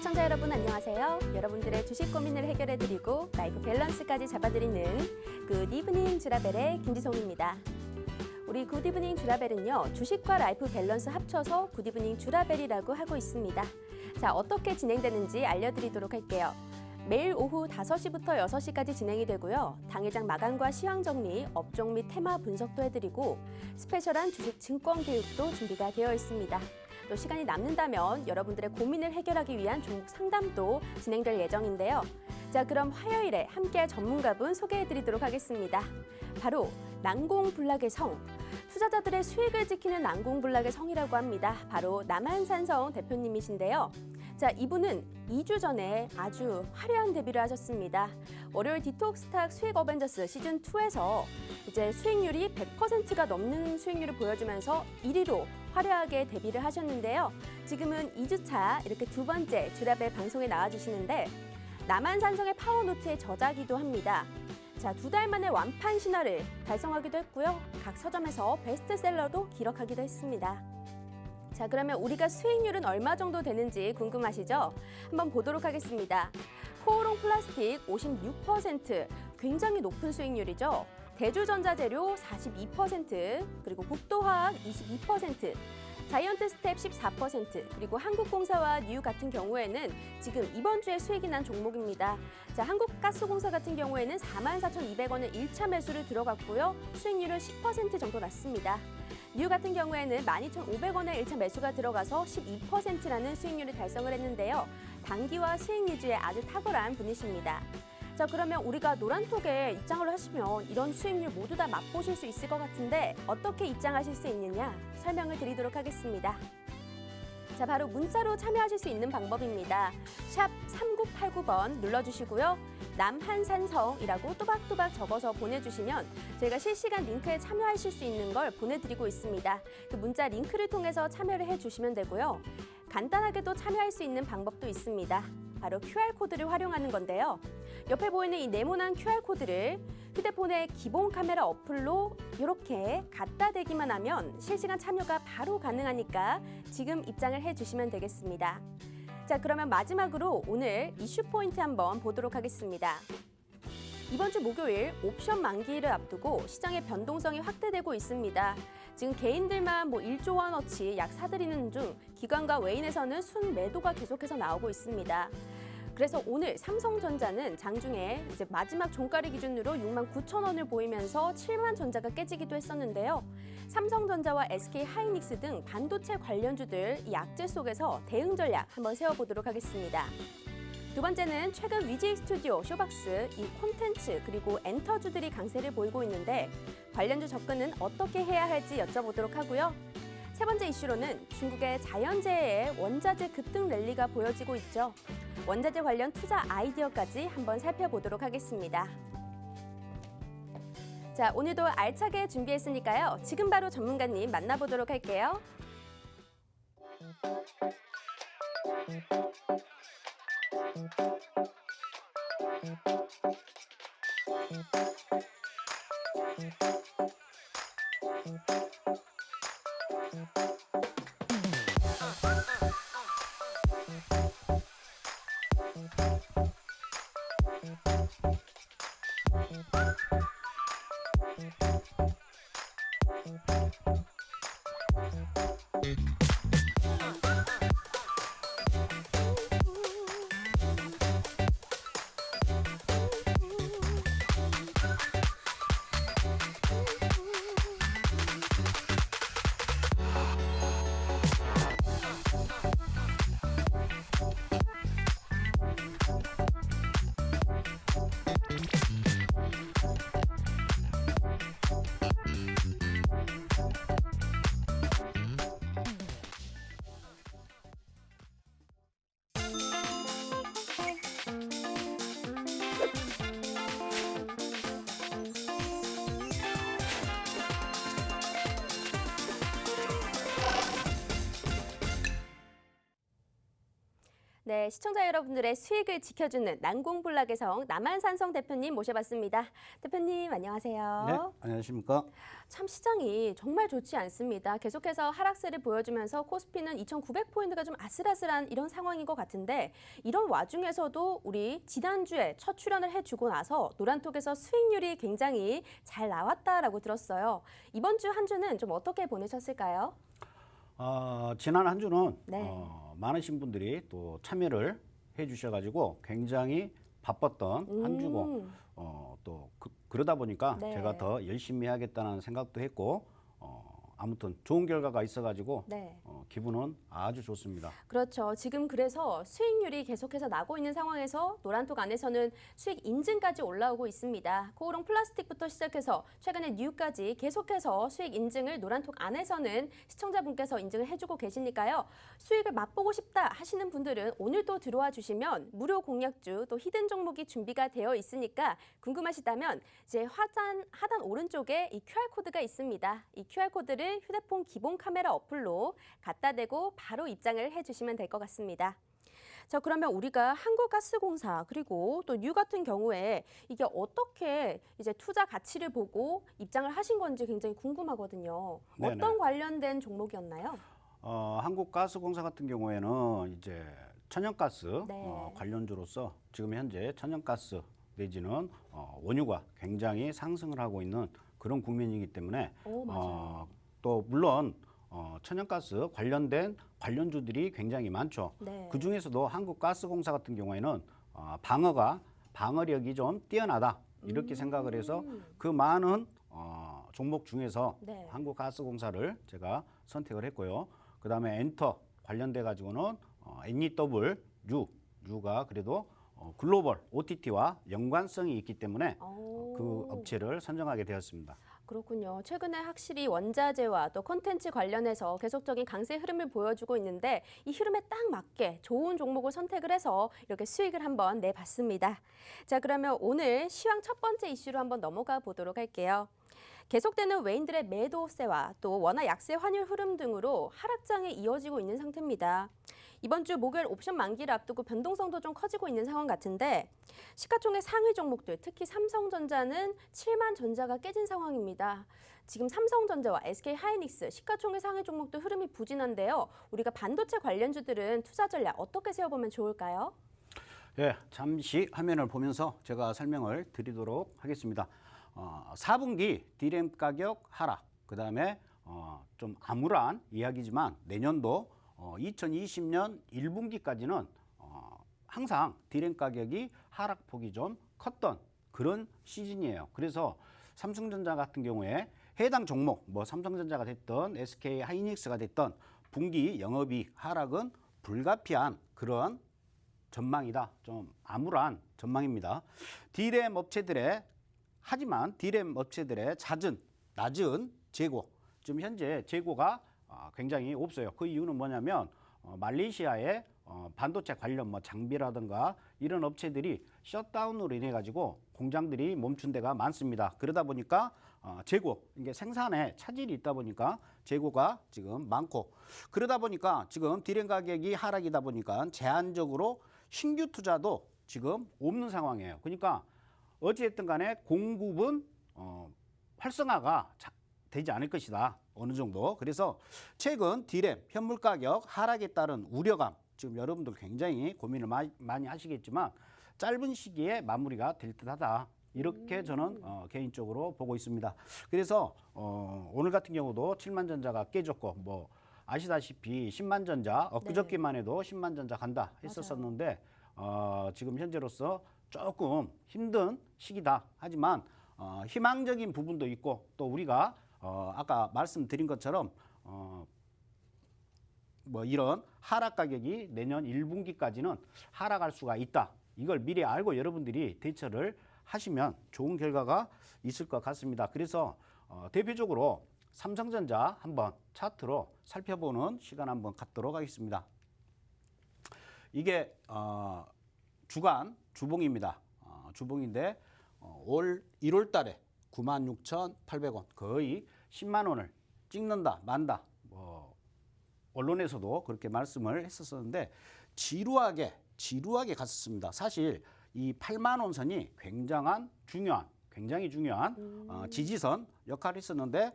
시청자 여러분 안녕하세요. 여러분들의 주식 고민을 해결해드리고 라이프 밸런스까지 잡아드리는 굿 이브닝 주라벨의 김지송입니다. 우리 굿 이브닝 주라벨은요, 주식과 라이프 밸런스 합쳐서 굿 이브닝 주라벨이라고 하고 있습니다. 자, 어떻게 진행되는지 알려드리도록 할게요. 매일 오후 5시부터 6시까지 진행이 되고요. 당일장 마감과 시황 정리, 업종 및 테마 분석도 해드리고 스페셜한 주식 증권 교육도 준비가 되어 있습니다. 또 시간이 남는다면 여러분들의 고민을 해결하기 위한 종목 상담도 진행될 예정인데요. 자, 그럼 화요일에 함께할 전문가분 소개해드리도록 하겠습니다. 바로 난공불락의 성, 투자자들의 수익을 지키는 난공불락의 성이라고 합니다. 바로 남한산성 대표님이신데요. 자, 이분은 2주 전에 아주 화려한 데뷔를 하셨습니다. 월요일 디톡스탁 수익 어벤져스 시즌2에서 이제 수익률이 100%가 넘는 수익률을 보여주면서 1위로 화려하게 데뷔를 하셨는데요. 지금은 2주차 이렇게 두 번째 주라벨 방송에 나와주시는데 남한산성의 파워노트의 저자기도 합니다. 자, 2달 만에 완판 신화를 달성하기도 했고요. 각 서점에서 베스트셀러도 기록하기도 했습니다. 자, 그러면 우리가 수익률은 얼마 정도 되는지 궁금하시죠? 한번 보도록 하겠습니다. 코오롱 플라스틱 56%, 굉장히 높은 수익률이죠. 대주전자재료 42%, 그리고 국도화학 22%, 자이언트 스텝 14%, 그리고 한국공사와 뉴 같은 경우에는 지금 이번 주에 수익이 난 종목입니다. 자, 한국가스공사 같은 경우에는 44,200원의 1차 매수를 들어갔고요. 수익률은 10% 정도 났습니다. 뉴 같은 경우에는 12,500원의 1차 매수가 들어가서 12%라는 수익률을 달성을 했는데요. 단기와 수익 위주의 아주 탁월한 분이십니다. 자, 그러면 우리가 노란톡에 입장을 하시면 이런 수익률 모두 다 맛보실 수 있을 것 같은데 어떻게 입장하실 수 있느냐 설명을 드리도록 하겠습니다. 자, 바로 문자로 참여하실 수 있는 방법입니다. 샵 3989번 눌러주시고요. 남한산성이라고 또박또박 적어서 보내주시면 저희가 실시간 링크에 참여하실 수 있는 걸 보내드리고 있습니다. 그 문자 링크를 통해서 참여를 해주시면 되고요. 간단하게도 참여할 수 있는 방법도 있습니다. 바로 QR코드를 활용하는 건데요. 옆에 보이는 이 네모난 QR코드를 휴대폰의 기본 카메라 어플로 이렇게 갖다 대기만 하면 실시간 참여가 바로 가능하니까 지금 입장을 해주시면 되겠습니다. 자, 그러면 마지막으로 오늘 이슈 포인트 한번 보도록 하겠습니다. 이번 주 목요일 옵션 만기를 앞두고 시장의 변동성이 확대되고 있습니다. 지금 개인들만 1조 원어치 약 사들이는 중 기관과 외인에서는 순매도가 계속해서 나오고 있습니다. 그래서 오늘 삼성전자는 장중에 이제 마지막 종가를 기준으로 69,000원을 보이면서 7만 전자가 깨지기도 했었는데요. 삼성전자와 SK하이닉스 등 반도체 관련주들 이 악재 속에서 대응 전략 한번 세워보도록 하겠습니다. 두 번째는 최근 위지 스튜디오, 쇼박스, 이 콘텐츠 그리고 엔터주들이 강세를 보이고 있는데 관련주 접근은 어떻게 해야 할지 여쭤보도록 하고요. 세 번째 이슈로는 중국의 자연재해의 원자재 급등 랠리가 보여지고 있죠. 원자재 관련 투자 아이디어까지 한번 살펴보도록 하겠습니다. 자, 오늘도 알차게 준비했으니까요. 지금 바로 전문가님 만나보도록 할게요. 네, 시청자 여러분들의 수익을 지켜주는 난공불락의 성 남한산성 대표님 모셔봤습니다. 대표님 안녕하세요. 네, 안녕하십니까? 참 시장이 정말 좋지 않습니다. 계속해서 하락세를 보여주면서 코스피는 2,900포인트가 좀 아슬아슬한 이런 상황인 것 같은데 이런 와중에서도 우리 지난주에 첫 출연을 해주고 나서 노란톡에서 수익률이 굉장히 잘 나왔다라고 들었어요. 이번 주 한 주는 좀 어떻게 보내셨을까요? 지난 한 주는 네. 많으신 분들이 또 참여를 해주셔가지고 굉장히 바빴던 한 주고 또 그러다 보니까 네. 제가 더 열심히 해야겠다는 생각도 했고 아무튼 좋은 결과가 있어가지고 네. 기분은 아주 좋습니다. 그렇죠. 지금 그래서 수익률이 계속해서 나고 있는 상황에서 노란톡 안에서는 수익 인증까지 올라오고 있습니다. 코오롱 플라스틱부터 시작해서 최근에 뉴까지 계속해서 수익 인증을 노란톡 안에서는 시청자분께서 인증을 해주고 계시니까요. 수익을 맛보고 싶다 하시는 분들은 오늘도 들어와 주시면 무료 공략주 또 히든 종목이 준비가 되어 있으니까 궁금하시다면 이제 하단 오른쪽에 이 QR코드가 있습니다. 이 QR코드를 휴대폰 기본 카메라 어플로 갖다 대고 바로 입장을 해주시면 될 것 같습니다. 자, 그러면 우리가 한국가스공사 그리고 또 뉴 같은 경우에 이게 어떻게 이제 투자 가치를 보고 입장을 하신 건지 굉장히 궁금하거든요. 네네. 어떤 관련된 종목이었나요? 한국가스공사 같은 경우에는 이제 천연가스 네. 관련주로서 지금 현재 천연가스 내지는 원유가 굉장히 상승을 하고 있는 그런 국면이기 때문에 맞아요. 또 물론 천연가스 관련된 관련주들이 굉장히 많죠. 네. 그 중에서도 한국가스공사 같은 경우에는 방어력이 좀 뛰어나다 이렇게 생각을 해서 그 많은 종목 중에서 네. 한국가스공사를 제가 선택을 했고요. 그 다음에 엔터 관련돼 가지고는 NEW U가 그래도 글로벌 OTT와 연관성이 있기 때문에 그 업체를 선정하게 되었습니다. 그렇군요. 최근에 확실히 원자재와 또 콘텐츠 관련해서 계속적인 강세 흐름을 보여주고 있는데 이 흐름에 딱 맞게 좋은 종목을 선택을 해서 이렇게 수익을 한번 내봤습니다. 자, 그러면 오늘 시황 첫 번째 이슈로 한번 넘어가 보도록 할게요. 계속되는 외인들의 매도세와 또 원화 약세 환율 흐름 등으로 하락장에 이어지고 있는 상태입니다. 이번 주 목요일 옵션 만기를 앞두고 변동성도 좀 커지고 있는 상황 같은데 시가총액 상위 종목들 특히 삼성전자는 7만 전자가 깨진 상황입니다. 지금 삼성전자와 SK하이닉스 시가총액 상위 종목들 흐름이 부진한데요. 우리가 반도체 관련주들은 투자 전략 어떻게 세워보면 좋을까요? 예, 잠시 화면을 보면서 제가 설명을 드리도록 하겠습니다. 4분기 D램 가격 하락, 그 다음에 좀 암울한 이야기지만 내년도 2020년 1분기까지는 항상 D램 가격이 하락폭이 좀 컸던 그런 시즌이에요. 그래서 삼성전자 같은 경우에 해당 종목, 뭐 삼성전자가 됐던 SK 하이닉스가 됐던 분기 영업이익 하락은 불가피한 그런 전망이다. 좀 암울한 전망입니다. 하지만 D램 업체들의 낮은 재고, 지금 현재 재고가 굉장히 없어요. 그 이유는 뭐냐면 말레이시아의 반도체 관련 뭐 장비라든가 이런 업체들이 셧다운으로 인해 가지고 공장들이 멈춘 데가 많습니다. 그러다 보니까 재고, 이게 생산에 차질이 있다 보니까 재고가 지금 많고, 그러다 보니까 지금 D램 가격이 하락이다 보니까 제한적으로 신규 투자도 지금 없는 상황이에요. 그러니까 어찌됐든 간에 공급은 활성화가 되지 않을 것이다. 어느 정도. 그래서 최근 D램 현물 가격 하락에 따른 우려감, 지금 여러분들 굉장히 고민을 많이 하시겠지만 짧은 시기에 마무리가 될 듯하다. 이렇게 저는 개인적으로 보고 있습니다. 그래서 오늘 같은 경우도 7만 전자가 깨졌고, 뭐 아시다시피 10만 전자 엊그저께만 해도 10만 전자 간다 했었었는데 지금 현재로서 조금 힘든 시기다. 하지만 희망적인 부분도 있고, 또 우리가 아까 말씀드린 것처럼 뭐 이런 하락 가격이 내년 1분기까지는 하락할 수가 있다. 이걸 미리 알고 여러분들이 대처를 하시면 좋은 결과가 있을 것 같습니다. 그래서 대표적으로 삼성전자 한번 차트로 살펴보는 시간 한번 갖도록 하겠습니다. 이게 주간 주봉입니다. 주봉인데 올 1월 달에 96,800원, 거의 10만 원을 찍는다 만다, 뭐 언론에서도 그렇게 말씀을 했었는데 지루하게 지루하게 갔었습니다. 사실 이 8만 원 선이 굉장히 중요한 지지선 역할을 했었는데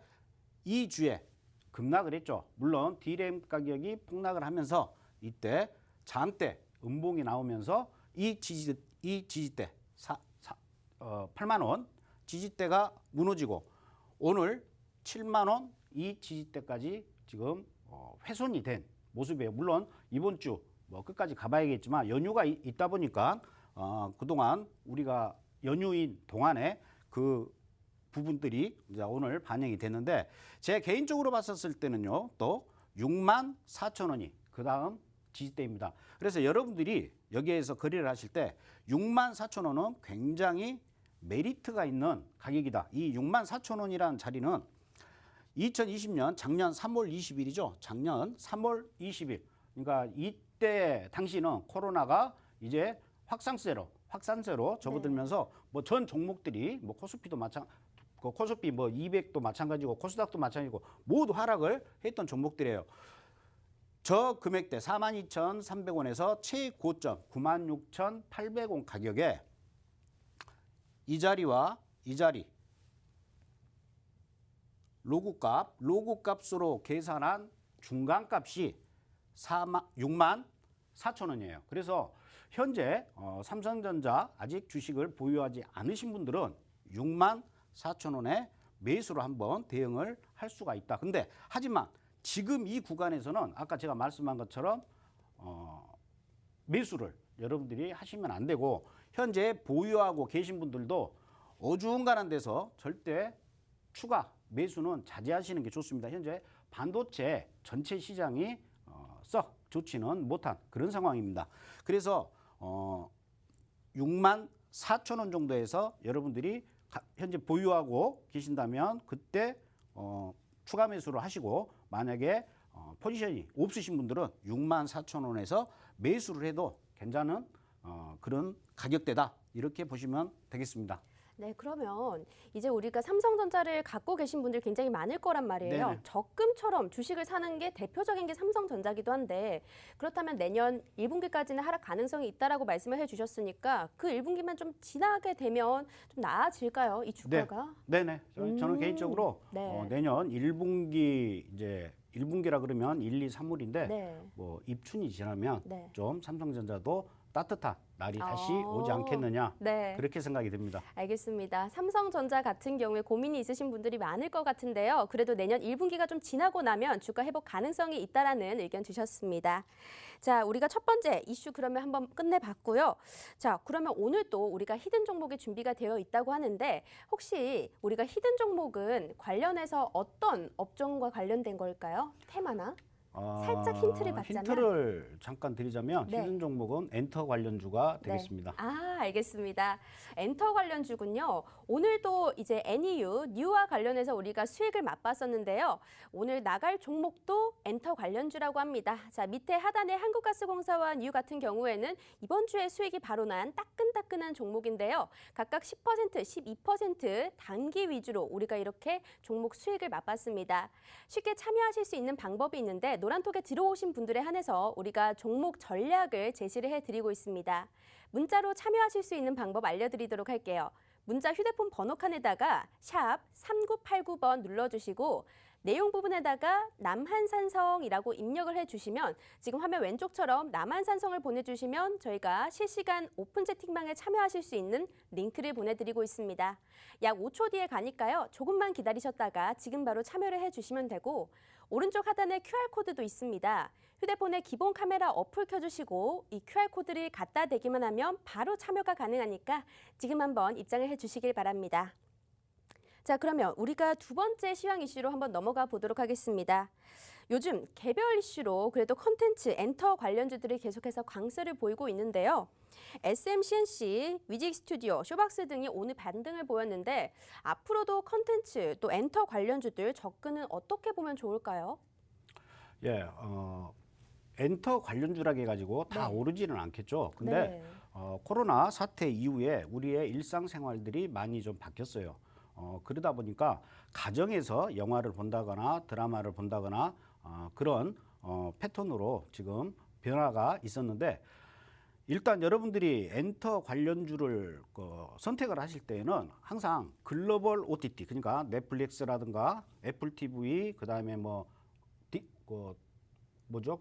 이 주에 급락을 했죠. 물론 D램 가격이 폭락을 하면서 이때 장대 음봉이 나오면서 이 지지대 8만 원 지지대가 무너지고 오늘 7만 원 이 지지대까지 지금 훼손이 된 모습이에요. 물론 이번 주 뭐 끝까지 가봐야겠지만 연휴가 있다 보니까 그동안 우리가 연휴인 동안에 그 부분들이 이제 오늘 반영이 됐는데 제 개인적으로 봤었을 때는요 또 6만 4천 원이 그 다음 지지대입니다. 그래서 여러분들이 여기에서 거래를 하실 때 6만 4천 원은 굉장히 메리트가 있는 가격이다. 이 6만 4천 원이라는 자리는 2020년 작년 3월 20일이죠. 작년 3월 20일. 그러니까 이때 당시는 코로나가 이제 확산세로 접어들면서 뭐 전 종목들이 뭐 코스피도 코스피 뭐 200도 마찬가지고 코스닥도 마찬가지고 모두 하락을 했던 종목들이에요. 저 금액대 42,300원에서 최고점 96,800원 가격에 이 자리와 이 자리 로그값으로 계산한 중간값이 6만 4천 원이에요. 그래서 현재 삼성전자 아직 주식을 보유하지 않으신 분들은 6만 4천 원에 매수로 한번 대응을 할 수가 있다. 근데 하지만 지금 이 구간에서는 아까 제가 말씀한 것처럼 매수를 여러분들이 하시면 안 되고 현재 보유하고 계신 분들도 어중간한 데서 절대 추가 매수는 자제하시는 게 좋습니다. 현재 반도체 전체 시장이 썩 좋지는 못한 그런 상황입니다. 그래서 6만 4천 원 정도에서 여러분들이 현재 보유하고 계신다면 그때 추가 매수를 하시고 만약에 포지션이 없으신 분들은 6만 4천 원에서 매수를 해도 괜찮은 그런 가격대다 이렇게 보시면 되겠습니다. 네, 그러면 이제 우리가 삼성전자를 갖고 계신 분들 굉장히 많을 거란 말이에요. 네네. 적금처럼 주식을 사는 게 대표적인 게 삼성전자기도 한데 그렇다면 내년 1분기까지는 하락 가능성이 있다라고 말씀을 해주셨으니까 그 1분기만 좀 지나게 되면 좀 나아질까요? 이 주가가? 네네. 저는 개인적으로 네. 내년 1분기 이제 1분기라 그러면 1, 2, 3월인데 네. 뭐 입춘이 지나면 네. 좀 삼성전자도 따뜻한 날이 다시 아. 오지 않겠느냐 네. 그렇게 생각이 듭니다. 알겠습니다. 삼성전자 같은 경우에 고민이 있으신 분들이 많을 것 같은데요. 그래도 내년 1분기가 좀 지나고 나면 주가 회복 가능성이 있다라는 의견 주셨습니다. 자, 우리가 첫 번째 이슈 그러면 한번 끝내봤고요. 자, 그러면 오늘 또 우리가 히든 종목이 준비가 되어 있다고 하는데 혹시 우리가 히든 종목은 관련해서 어떤 업종과 관련된 걸까요? 테마나? 살짝 힌트를 받자면? 힌트를 잠깐 드리자면 네. 히든 종목은 엔터 관련주가 되겠습니다. 네. 아, 알겠습니다. 엔터 관련주군요. 오늘도 이제 NEU, 뉴와 관련해서 우리가 수익을 맛봤었는데요. 오늘 나갈 종목도 엔터 관련주라고 합니다. 자, 밑에 하단에 한국가스공사와 뉴 같은 경우에는 이번 주에 수익이 바로 난 따끈따끈한 종목인데요. 각각 10%, 12% 단기 위주로 우리가 이렇게 종목 수익을 맛봤습니다. 쉽게 참여하실 수 있는 방법이 있는데 노란톡에 들어오신 분들에 한해서 우리가 종목 전략을 제시를 해드리고 있습니다. 문자로 참여하실 수 있는 방법 알려드리도록 할게요. 문자 휴대폰 번호 칸에다가 샵 3989번 눌러주시고 내용 부분에다가 남한산성이라고 입력을 해주시면 지금 화면 왼쪽처럼 남한산성을 보내주시면 저희가 실시간 오픈 채팅방에 참여하실 수 있는 링크를 보내드리고 있습니다. 약 5초 뒤에 가니까요. 조금만 기다리셨다가 지금 바로 참여를 해주시면 되고 오른쪽 하단에 QR코드도 있습니다. 휴대폰에 기본 카메라 어플 켜주시고 이 QR코드를 갖다 대기만 하면 바로 참여가 가능하니까 지금 한번 입장을 해주시길 바랍니다. 자, 그러면 우리가 두 번째 시황 이슈로 한번 넘어가 보도록 하겠습니다. 요즘 개별 이슈로 그래도 콘텐츠, 엔터 관련주들이 계속해서 강세를 보이고 있는데요. SMCNC, 위직 스튜디오, 쇼박스 등이 오늘 반등을 보였는데 앞으로도 콘텐츠 또 엔터 관련주들 접근은 어떻게 보면 좋을까요? 예, 엔터 관련주라고 해가지고 다 네. 오르지는 않겠죠. 근데 네. 코로나 사태 이후에 우리의 일상생활들이 많이 좀 바뀌었어요. 그러다 보니까 가정에서 영화를 본다거나 드라마를 본다거나 그런 패턴으로 지금 변화가 있었는데 일단 여러분들이 엔터 관련주를 선택을 하실 때에는 항상 글로벌 OTT, 그러니까 넷플릭스라든가 애플 TV, 그다음에 뭐죠?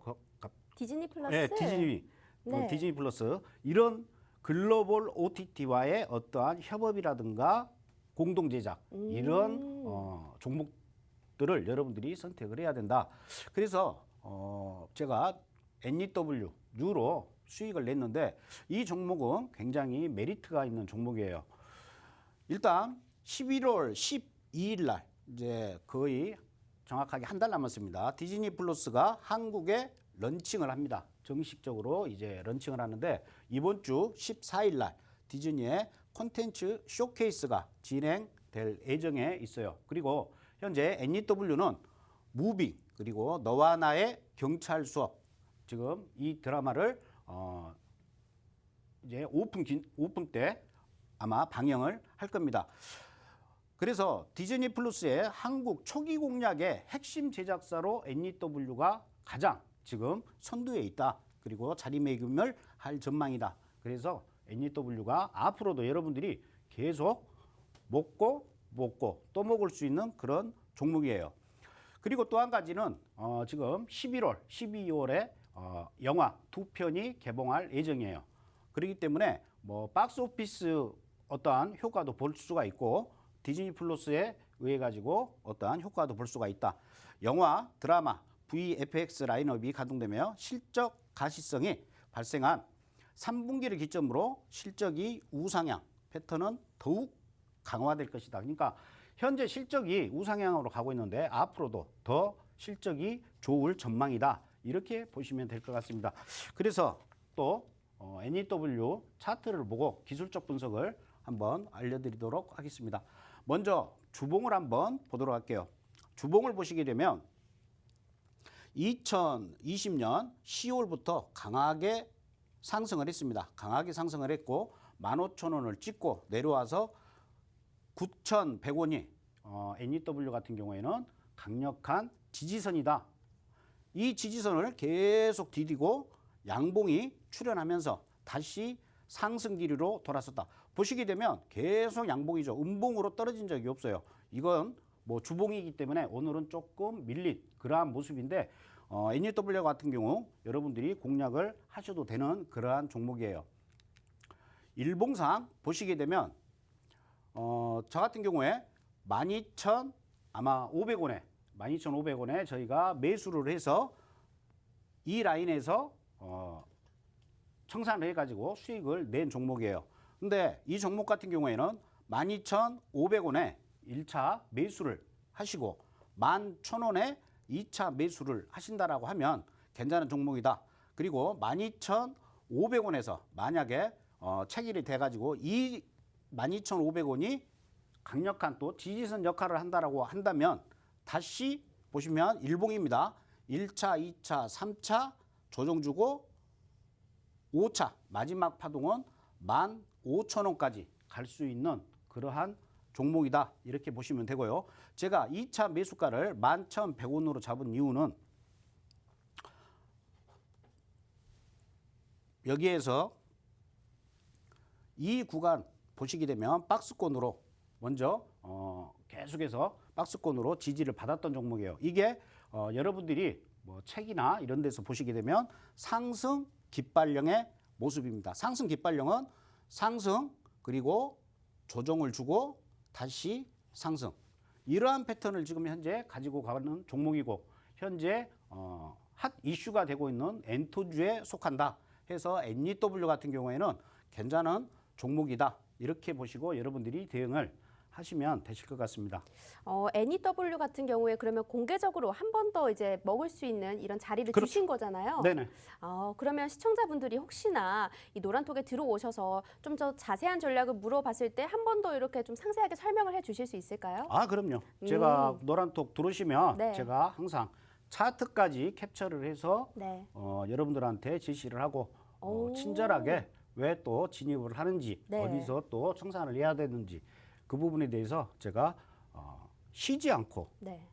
디즈니 플러스. 네, 디즈니, 네. 디즈니 플러스 이런 글로벌 OTT와의 어떠한 협업이라든가 공동 제작 이런 종목들을 여러분들이 선택을 해야 된다. 그래서 제가 NEW 뉴로 수익을 냈는데 이 종목은 굉장히 메리트가 있는 종목이에요. 일단 11월 12일 날 이제 거의 정확하게 한 달 남았습니다. 디즈니 플러스가 한국에 런칭을 합니다. 정식적으로 이제 런칭을 하는데 이번 주 14일 날 디즈니의 콘텐츠 쇼케이스가 진행될 예정에 있어요. 그리고 현재 NEW는 무빙 그리고 너와 나의 경찰 수업 지금 이 드라마를 이제 오픈 때 아마 방영을 할 겁니다. 그래서 디즈니 플러스의 한국 초기 공략의 핵심 제작사로 NEW가 가장 지금 선두에 있다. 그리고 자리매김을 할 전망이다. 그래서 NEW가 앞으로도 여러분들이 계속 먹고 또 먹을 수 있는 그런 종목이에요. 그리고 또 한 가지는 지금 11월, 12월에 영화 2편이 개봉할 예정이에요. 그렇기 때문에 뭐 박스 오피스 어떠한 효과도 볼 수가 있고 디즈니 플러스에 의해 가지고 어떠한 효과도 볼 수가 있다. 영화, 드라마, VFX 라인업이 가동되며 실적 가시성이 발생한 3분기를 기점으로 실적이 우상향 패턴은 더욱 강화될 것이다. 그러니까 현재 실적이 우상향으로 가고 있는데 앞으로도 더 실적이 좋을 전망이다. 이렇게 보시면 될 것 같습니다. 그래서 또 NEW 차트를 보고 기술적 분석을 한번 알려드리도록 하겠습니다. 먼저 주봉을 한번 보도록 할게요. 주봉을 보시게 되면 2020년 10월부터 강하게 상승을 했습니다. 강하게 상승을 했고 15,000원을 찍고 내려와서 9,100원이 NEW 같은 경우에는 강력한 지지선이다. 이 지지선을 계속 디디고 양봉이 출현하면서 다시 상승 기류로 돌아섰다. 보시게 되면 계속 양봉이죠. 음봉으로 떨어진 적이 없어요. 이건 뭐 주봉이기 때문에 오늘은 조금 밀린 그러한 모습인데 NEW 같은 경우 여러분들이 공략을 하셔도 되는 그러한 종목이에요. 일봉상 보시게 되면 저 같은 경우에 12,000 아마 500원에 12,500원에 저희가 매수를 해서 이 라인에서 청산을 해가지고 수익을 낸 종목이에요. 근데 이 종목 같은 경우에는 12,500원에 1차 매수를 하시고 11,000원에 2차 매수를 하신다라고 하면 괜찮은 종목이다. 그리고 12,500원에서 만약에 체결이 돼가지고 이 12,500원이 강력한 또 지지선 역할을 한다라고 한다면 다시 보시면 일봉입니다. 1차, 2차, 3차 조정 주고 5차 마지막 파동은 15,000원까지 갈 수 있는 그러한 종목이다. 이렇게 보시면 되고요. 제가 2차 매수가를 11,100원으로 잡은 이유는 여기에서 이 구간 보시게 되면 박스권으로 먼저 계속해서 박스권으로 지지를 받았던 종목이에요. 이게 여러분들이 뭐 책이나 이런 데서 보시게 되면 상승 깃발령의 모습입니다. 상승 깃발령은 상승 그리고 조정을 주고 다시 상승. 이러한 패턴을 지금 현재 가지고 가는 종목이고 현재 핫 이슈가 되고 있는 엔토주에 속한다 해서 NEW 같은 경우에는 괜찮은 종목이다. 이렇게 보시고 여러분들이 대응을 하시면 되실 것 같습니다. NEW 같은 경우에 그러면 공개적으로 한 번 더 이제 먹을 수 있는 이런 자리를 그렇죠. 주신 거잖아요. 네네. 그러면 시청자분들이 혹시나 이 노란톡에 들어오셔서 좀 더 자세한 전략을 물어봤을 때 한 번 더 이렇게 좀 상세하게 설명을 해 주실 수 있을까요? 아, 그럼요. 제가 노란톡 들어오시면 네. 제가 항상 차트까지 캡처를 해서 네. 여러분들한테 제시를 하고 오. 친절하게 왜 또 진입을 하는지 네. 어디서 또 청산을 해야 되는지 그 부분에 대해서 제가 쉬지 않고 네.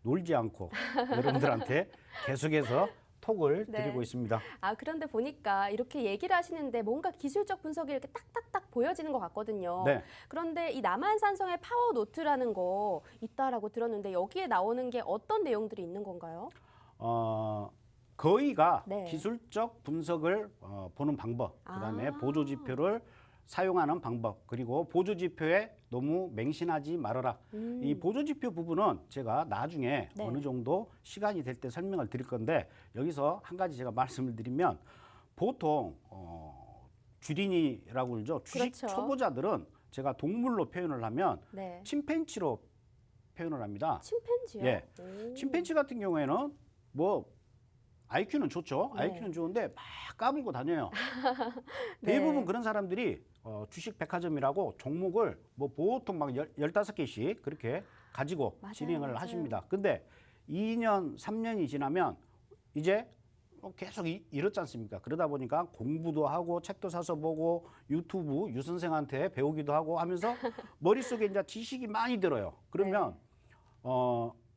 놀지 않고 여러분들한테 계속해서 톡을 네. 드리고 있습니다. 아, 그런데 보니까 이렇게 얘기를 하시는데 뭔가 기술적 분석이 이렇게 딱딱딱 보여지는 것 같거든요. 네. 그런데 이 남한산성의 파워 노트라는 거 있다라고 들었는데 여기에 나오는 게 어떤 내용들이 있는 건가요? 거의가 네. 기술적 분석을 보는 방법, 그다음에 아. 보조 지표를 사용하는 방법, 그리고 보조 지표에 너무 맹신하지 말아라. 이 보조 지표 부분은 제가 나중에 네. 어느 정도 시간이 될 때 설명을 드릴 건데 여기서 한 가지 제가 말씀을 드리면 보통 쥐린이라고 그러죠. 주식 그렇죠. 초보자들은 제가 동물로 표현을 하면 네. 침팬지로 표현을 합니다. 침팬지요? 예. 오. 침팬지 같은 경우에는 뭐 IQ는 좋죠. 네. IQ는 좋은데 막 까불고 다녀요. 네. 대부분 그런 사람들이 주식 백화점이라고 종목을 뭐 보통 막 15개씩 그렇게 가지고 맞아요, 진행을 맞아요. 하십니다. 근데 2년, 3년이 지나면 이제 계속 이렇지 않습니까? 그러다 보니까 공부도 하고 책도 사서 보고 유튜브 유 선생한테 배우기도 하고 하면서 머릿속에 이제 지식이 많이 들어요. 그러면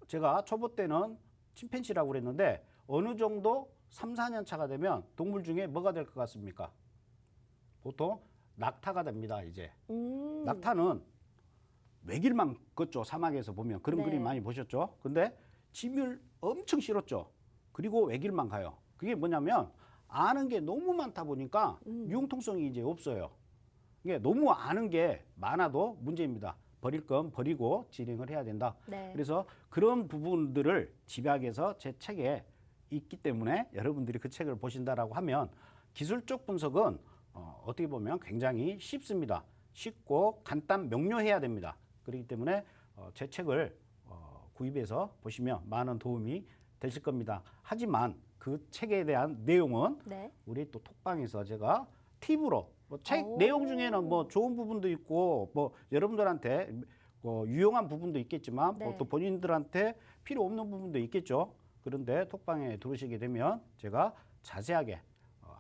제가 초보 때는 침팬지라고 그랬는데 어느 정도 3, 4년 차가 되면 동물 중에 뭐가 될 것 같습니까? 보통 낙타가 됩니다, 이제. 낙타는 외길만 걷죠, 사막에서 보면. 그런 네. 그림 많이 보셨죠? 근데 짐을 엄청 실었죠. 그리고 외길만 가요. 그게 뭐냐면 아는 게 너무 많다 보니까 융통성이 이제 없어요. 이게 너무 아는 게 많아도 문제입니다. 버릴 건 버리고 진행을 해야 된다. 네. 그래서 그런 부분들을 집약해서 제 책에 있기 때문에 여러분들이 그 책을 보신다라고 하면 기술적 분석은 어떻게 보면 굉장히 쉽습니다. 쉽고 간단 명료해야 됩니다. 그렇기 때문에 제 책을 구입해서 보시면 많은 도움이 되실 겁니다. 하지만 그 책에 대한 내용은 네. 우리 또 톡방에서 제가 팁으로 뭐 책 오. 내용 중에는 뭐 좋은 부분도 있고 뭐 여러분들한테 유용한 부분도 있겠지만 네. 또 본인들한테 필요 없는 부분도 있겠죠. 그런데 톡방에 들어오시게 되면 제가 자세하게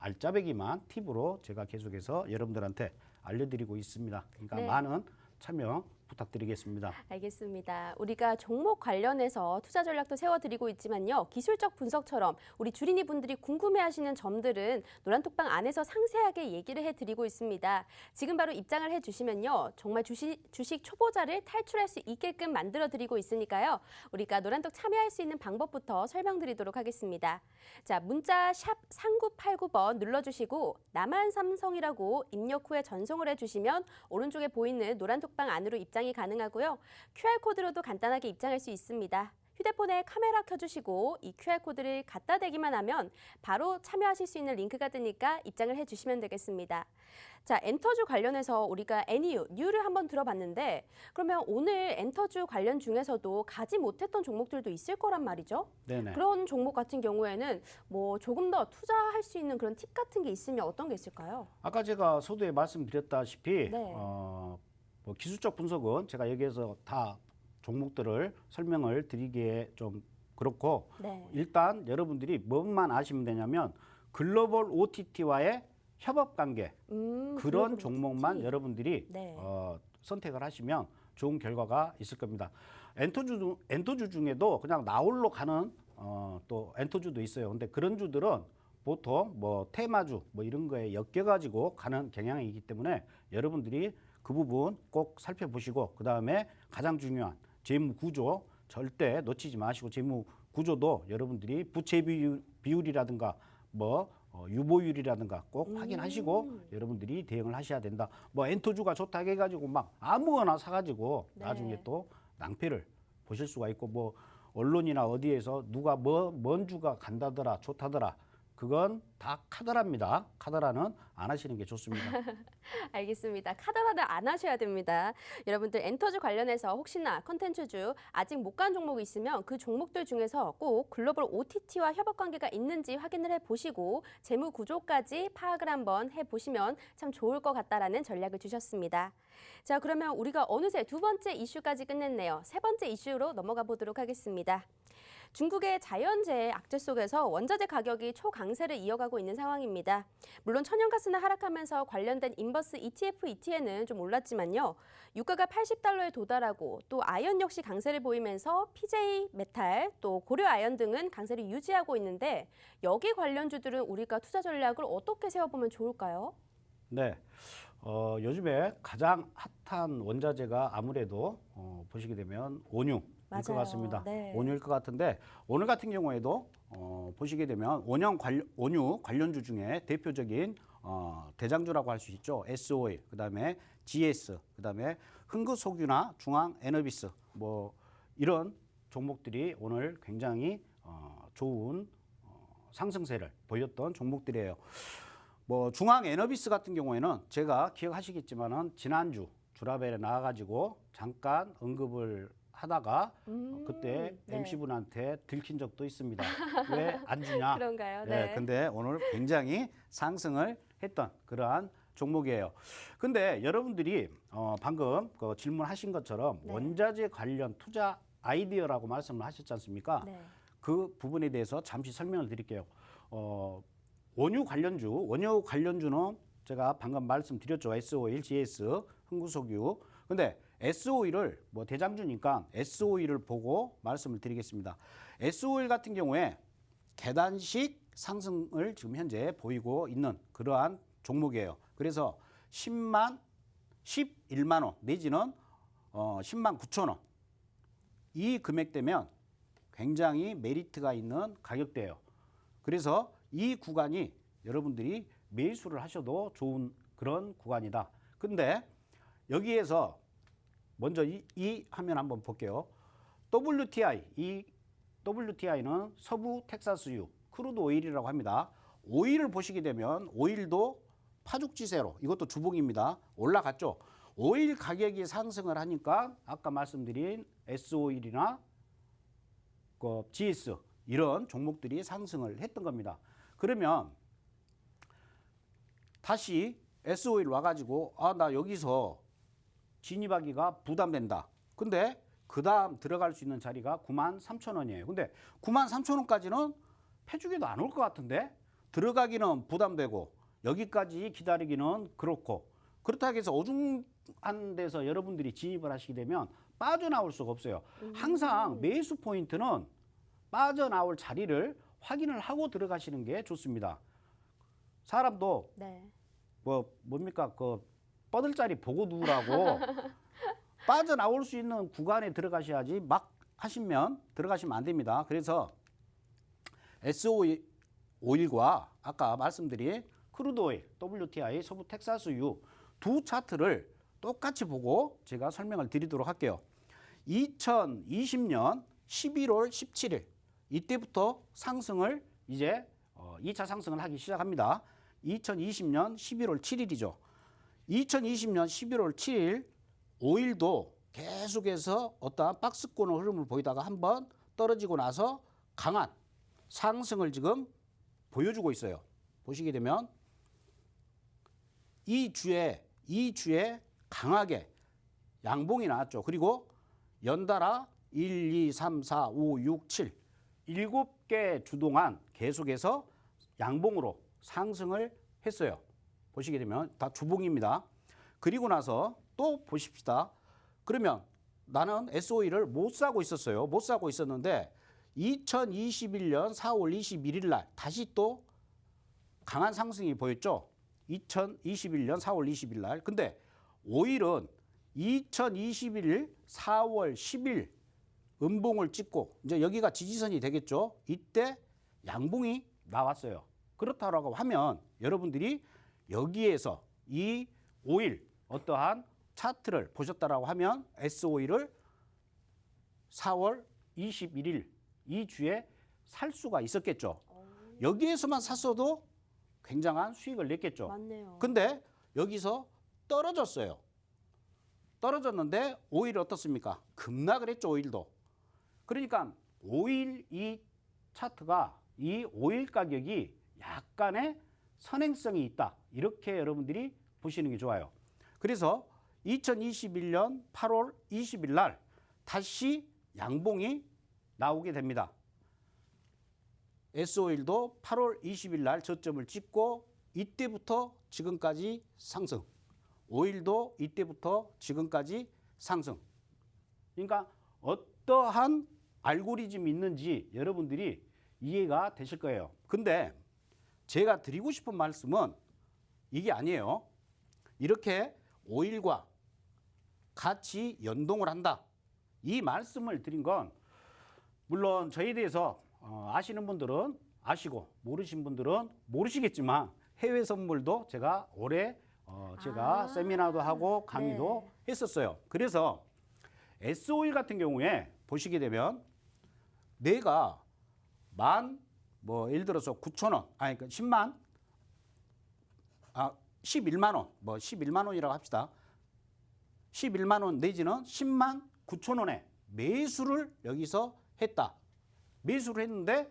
알짜배기만 팁으로 제가 계속해서 여러분들한테 알려드리고 있습니다. 그러니까 네. 많은 참여 부탁드리겠습니다. 알겠습니다. 우리가 종목 관련해서 투자 전략도 세워드리고 있지만요. 기술적 분석처럼 우리 주린이 분들이 궁금해하시는 점들은 노란톡방 안에서 상세하게 얘기를 해드리고 있습니다. 지금 바로 입장을 해주시면요. 정말 주식 초보자를 탈출할 수 있게끔 만들어드리고 있으니까요. 우리가 노란톡 참여할 수 있는 방법부터 설명드리도록 하겠습니다. 자, 문자 샵 3989번 눌러주시고 남한삼성이라고 입력 후에 전송을 해주시면 오른쪽에 보이는 노란톡방 안으로 입장이 가능하고요. QR코드로도 간단하게 입장할 수 있습니다. 휴대폰에 카메라 켜주시고 이 QR코드를 갖다 대기만 하면 바로 참여하실 수 있는 링크가 뜨니까 입장을 해주시면 되겠습니다. 자, 엔터주 관련해서 우리가 NEU, 뉴를 한번 들어봤는데 그러면 오늘 엔터주 관련 중에서도 가지 못했던 종목들도 있을 거란 말이죠. 네네. 그런 종목 같은 경우에는 뭐 조금 더 투자할 수 있는 그런 팁 같은 게 있으면 어떤 게 있을까요? 아까 제가 서두에 말씀드렸다시피 네. 뭐 기술적 분석은 제가 여기에서 다 종목들을 설명을 드리기에 좀 그렇고 네. 일단 여러분들이 뭐만 아시면 되냐면 글로벌 OTT와의 협업 관계 그런 글로벌 종목만 OTT. 여러분들이 네. 선택을 하시면 좋은 결과가 있을 겁니다. 엔터주 중에도 그냥 나홀로 가는 또 엔터주도 있어요. 근데 그런 주들은 보통 뭐 테마주 뭐 이런 거에 엮여가지고 가는 경향이 있기 때문에 여러분들이 그 부분 꼭 살펴보시고 그 다음에 가장 중요한 재무 구조 절대 놓치지 마시고 재무 구조도 여러분들이 부채 비율이라든가 뭐 유보율이라든가 꼭 확인하시고 여러분들이 대응을 하셔야 된다. 뭐 엔터주가 좋다 해가지고 막 아무거나 사가지고 네. 나중에 또 낭패를 보실 수가 있고 뭐 언론이나 어디에서 누가 뭔 주가 간다더라 좋다더라 그건 다 카더라입니다. 카더라는 안 하시는 게 좋습니다. 알겠습니다. 카더라를 안 하셔야 됩니다. 여러분들 엔터주 관련해서 혹시나 컨텐츠주 아직 못 간 종목이 있으면 그 종목들 중에서 꼭 글로벌 OTT와 협업 관계가 있는지 확인을 해보시고 재무 구조까지 파악을 한번 해보시면 참 좋을 것 같다라는 전략을 주셨습니다. 자, 그러면 우리가 어느새 두 번째 이슈까지 끝냈네요. 세 번째 이슈로 넘어가 보도록 하겠습니다. 중국의 자연재해 악재 속에서 원자재 가격이 초강세를 이어가고 있는 상황입니다. 물론 천연가스는 하락하면서 관련된 인버스 ETF, ETN은 좀 올랐지만요. 유가가 80달러에 도달하고 또 아연 역시 강세를 보이면서 PJ 메탈, 또 고려 아연 등은 강세를 유지하고 있는데 여기 관련주들은 우리가 투자 전략을 어떻게 세워보면 좋을까요? 네. 요즘에 가장 핫한 원자재가 아무래도 보시게 되면 원유일 것 맞아요. 같습니다. 네. 원유일 것 같은데 오늘 같은 경우에도 보시게 되면 원유 관련주 중에 대표적인 대장주라고 할 수 있죠. S-오일, 그다음에 GS, 그다음에 흥구석유나 중앙에너비스 뭐 이런 종목들이 오늘 굉장히 좋은 상승세를 보였던 종목들이에요. 뭐 중앙에너비스 같은 경우에는 제가 기억하시겠지만은 지난주 주라벨에 나와가지고 잠깐 언급을 하다가 그때 네. MC분한테 들킨 적도 있습니다. 왜 안 주냐? 그런가요? 네. 네. 근데 오늘 굉장히 상승을 했던 그러한 종목이에요. 근데 여러분들이 방금 그 질문하신 것처럼 네. 원자재 관련 투자 아이디어라고 말씀을 하셨지 않습니까? 네. 그 부분에 대해서 잠시 설명을 드릴게요. 원유 관련주는 제가 방금 말씀드렸죠. S-오일, GS, 흥구석유. 근데 S-오일을 뭐 대장주니까 S-오일을 보고 말씀을 드리겠습니다. S-오일 같은 경우에 계단식 상승을 지금 현재 보이고 있는 그러한 종목이에요. 그래서 11만 원 내지는 10만 9천 원. 이 금액대면 굉장히 메리트가 있는 가격대예요. 그래서 이 구간이 여러분들이 매수를 하셔도 좋은 그런 구간이다. 근데 여기에서 먼저 이 화면 한번 볼게요. WTI, 이 WTI는 서부 텍사스유 크루드 오일이라고 합니다. 오일을 보시게 되면 오일도 파죽지세로 이것도 주봉입니다. 올라갔죠. 오일 가격이 상승을 하니까 아까 말씀드린 S-오일이나 GS 이런 종목들이 상승을 했던 겁니다. 그러면 다시 S-오일 와가지고 나 여기서 진입하기가 부담된다. 근데 그 다음 들어갈 수 있는 자리가 93,000원이에요. 근데 93,000원까지는 패주기도 안 올 것 같은데 들어가기는 부담되고 여기까지 기다리기는 그렇고 그렇다고 해서 어중한 데서 여러분들이 진입을 하시게 되면 빠져나올 수가 없어요. 항상 매수 포인트는 빠져나올 자리를 확인을 하고 들어가시는 게 좋습니다. 사람도 네. 뭡니까 그 뻗을자리 보고 누우라고 빠져나올 수 있는 구간에 들어가셔야지 막 하시면 들어가시면 안 됩니다. 그래서 S-오일과 아까 말씀드린 크루드 오일, WTI, 서부 텍사스유 두 차트를 똑같이 보고 제가 설명을 드리도록 할게요. 2020년 11월 17일 이때부터 상승을 이제 2차 상승을 하기 시작합니다. 2020년 11월 7일이죠. 2020년 11월 7일 오일도 계속해서 어떠한 박스권의 흐름을 보이다가 한번 떨어지고 나서 강한 상승을 지금 보여주고 있어요. 보시게 되면 이 주에 강하게 양봉이 나왔죠. 그리고 연달아 1, 2, 3, 4, 5, 6, 7 7개 주 동안 계속해서 양봉으로 상승을 했어요. 보시게 되면 다 주봉입니다. 그리고 나서 또 보십시다. 그러면 나는 S-오일을 못 사고 있었어요. 못 사고 있었는데 2021년 4월 21일 날 다시 또 강한 상승이 보였죠. 2021년 4월 20일 날. 근데 오일은 2021년 4월 10일 음봉을 찍고 이제 여기가 지지선이 되겠죠. 이때 양봉이 나왔어요. 그렇다고 하면 여러분들이 여기에서 이 오일 어떠한 차트를 보셨다라고 하면 S-오일을 4월 21일 이 주에 살 수가 있었겠죠. 여기에서만 샀어도 굉장한 수익을 냈겠죠. 맞네요. 근데 여기서 떨어졌어요. 떨어졌는데 오일 어떻습니까? 급락을 했죠, 오일도. 그러니까 오일 이 차트가 이 오일 가격이 약간의 선행성이 있다. 이렇게 여러분들이 보시는 게 좋아요. 그래서 2021년 8월 20일 날 다시 양봉이 나오게 됩니다. S오일도 8월 20일 날 저점을 찍고 이때부터 지금까지 상승. 오일도 이때부터 지금까지 상승. 그러니까 어떠한 알고리즘이 있는지 여러분들이 이해가 되실 거예요. 근데 제가 드리고 싶은 말씀은 이게 아니에요. 이렇게 오일과 같이 연동을 한다. 이 말씀을 드린 건 물론 저에 대해서 아시는 분들은 아시고 모르신 분들은 모르시겠지만 해외 선물도 제가 올해 제가 세미나도 하고 강의도 했었어요. 그래서 S오일 같은 경우에 보시게 되면 내가 뭐 예를 들어서 9,000원, 아니 그러니까 11만 원, 뭐 11만 원이라고 합시다. 11만 원 내지는 10만 9천 원에 매수를 여기서 했다. 매수를 했는데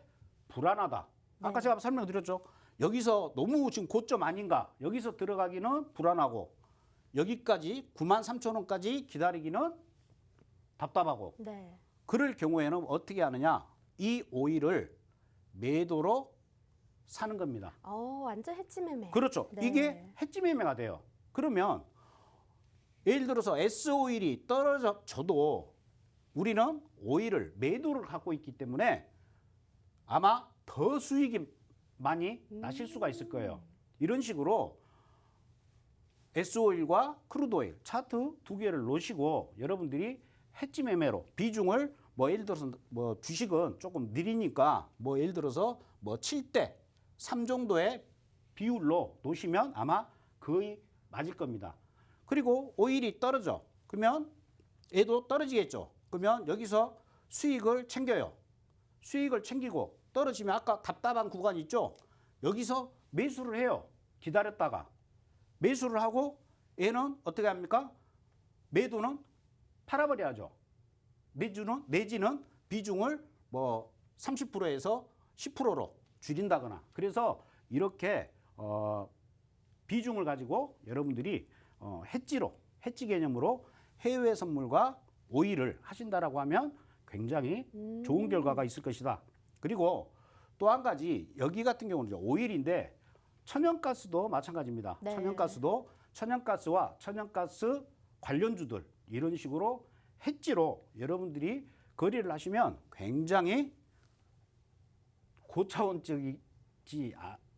불안하다. 아까 제가 설명드렸죠. 여기서 너무 지금 고점 아닌가. 여기서 들어가기는 불안하고 여기까지 9만 3천 원까지 기다리기는 답답하고. 네. 그럴 경우에는 어떻게 하느냐. 이 오일을 매도로 사는 겁니다. 완전 해지 매매. 그렇죠. 네. 이게 해지 매매가 돼요. 그러면 예를 들어서 S오일이 떨어져도 우리는 오일을 매도를 갖고 있기 때문에 아마 더 수익이 많이 나실 수가 있을 거예요. 이런 식으로 S오일과 크루드오일 차트 두 개를 놓으시고 여러분들이 해지 매매로 비중을 뭐 예를 들어서 뭐 주식은 조금 느리니까 뭐 예를 들어서 뭐 7대 3 정도의 비율로 놓으시면 아마 거의 맞을 겁니다. 그리고 오일이 떨어져. 그러면 얘도 떨어지겠죠. 그러면 여기서 수익을 챙겨요. 수익을 챙기고 떨어지면 아까 답답한 구간 있죠. 여기서 매수를 해요. 기다렸다가. 매수를 하고 얘는 어떻게 합니까? 매도는 팔아버려야죠. 내지는 비중을 뭐 30%에서 10%로 줄인다거나. 그래서 이렇게 비중을 가지고 여러분들이 해지 개념으로 해외 선물과 오일을 하신다라고 하면 굉장히 좋은 결과가 있을 것이다. 그리고 또 한 가지 여기 같은 경우는 오일인데 천연가스도 마찬가지입니다. 네. 천연가스와 천연가스 관련주들 이런 식으로 해지로 여러분들이 거래를 하시면 굉장히 고차원적이지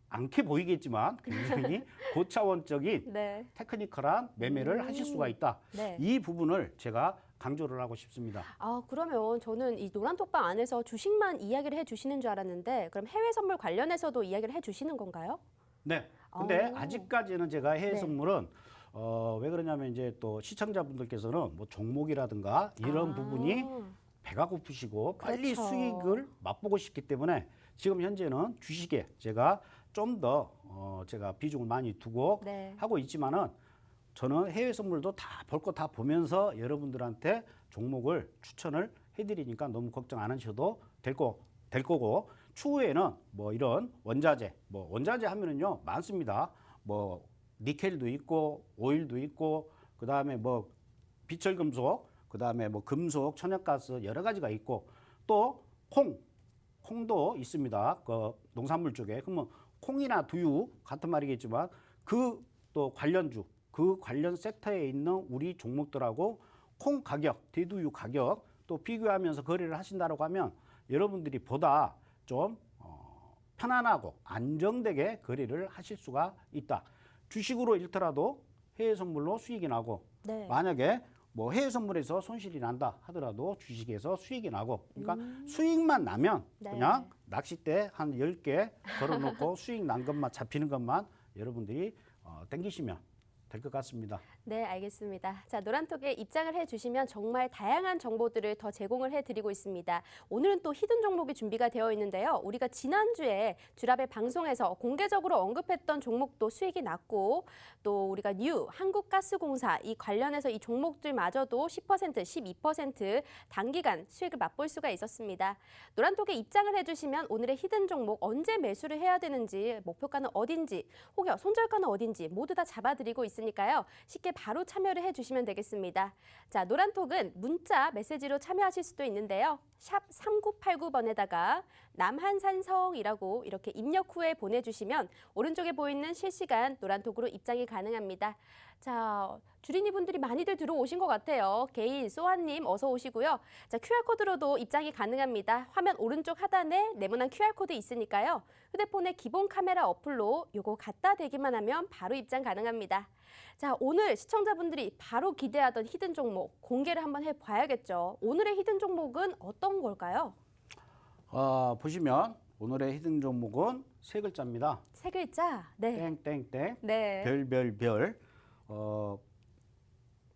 않게 보이겠지만 굉장히 고차원적인 네. 테크니컬한 매매를 하실 수가 있다. 네. 이 부분을 제가 강조를 하고 싶습니다. 그러면 저는 이 노란톡방 안에서 주식만 이야기를 해주시는 줄 알았는데 그럼 해외 선물 관련해서도 이야기를 해주시는 건가요? 네. 근데 오. 아직까지는 제가 해외 네. 선물은 왜 그러냐면 이제 또 시청자분들께서는 뭐 종목이라든가 이런 부분이 배가 고프시고 빨리 그렇죠. 수익을 맛보고 싶기 때문에 지금 현재는 주식에 제가 좀 더 제가 비중을 많이 두고 네. 하고 있지만은 저는 해외 선물도 다 볼 거 다 보면서 여러분들한테 종목을 추천을 해드리니까 너무 걱정 안 하셔도 될 거고 추후에는 뭐 이런 원자재 하면은요 많습니다. 뭐 니켈도 있고 오일도 있고 그다음에 뭐 비철금속 그다음에 뭐 금속 천연가스 여러 가지가 있고 또 콩도 있습니다. 그 농산물 쪽에 그러면 콩이나 두유 같은 말이겠지만 그 또 관련주 그 관련 섹터에 있는 우리 종목들하고 콩 가격, 대두유 가격 또 비교하면서 거래를 하신다고 하면 여러분들이 보다 좀 편안하고 안정되게 거래를 하실 수가 있다. 주식으로 잃더라도 해외 선물로 수익이 나고 네. 만약에 뭐 해외 선물에서 손실이 난다 하더라도 주식에서 수익이 나고 그러니까 수익만 나면 네. 그냥 낚싯대 한 10개 걸어놓고 수익 난 것만 잡히는 것만 여러분들이 땡기시면 될 것 같습니다. 네, 알겠습니다. 자, 노란톡에 입장을 해주시면 정말 다양한 정보들을 더 제공을 해드리고 있습니다. 오늘은 또 히든 종목이 준비가 되어 있는데요. 우리가 지난주에 주라벨 방송에서 공개적으로 언급했던 종목도 수익이 났고 또 우리가 한국가스공사 이 관련해서 이 종목들마저도 10%, 12% 단기간 수익을 맛볼 수가 있었습니다. 노란톡에 입장을 해주시면 오늘의 히든 종목 언제 매수를 해야 되는지 목표가는 어딘지 혹여 손절가는 어딘지 모두 다 잡아드리고 있으니까요. 쉽게 바로 참여를 해주시면 되겠습니다. 자, 노란톡은 문자, 메시지로 참여하실 수도 있는데요. 샵 3989번에다가 남한산성이라고 이렇게 입력 후에 보내주시면 오른쪽에 보이는 실시간 노란톡으로 입장이 가능합니다. 자, 주린이 분들이 많이들 들어오신 것 같아요. 개인, 소아님 어서 오시고요. 자, QR코드로도 입장이 가능합니다. 화면 오른쪽 하단에 네모난 QR코드 있으니까요. 휴대폰의 기본 카메라 어플로 요거 갖다 대기만 하면 바로 입장 가능합니다. 자, 오늘 시청자분들이 바로 기대하던 히든 종목 공개를 한번 해봐야겠죠. 오늘의 히든 종목은 어떤 걸까요? 보시면 오늘의 히든 종목은 세 글자입니다. 세 글자. 네. 땡땡땡 네. 별별별.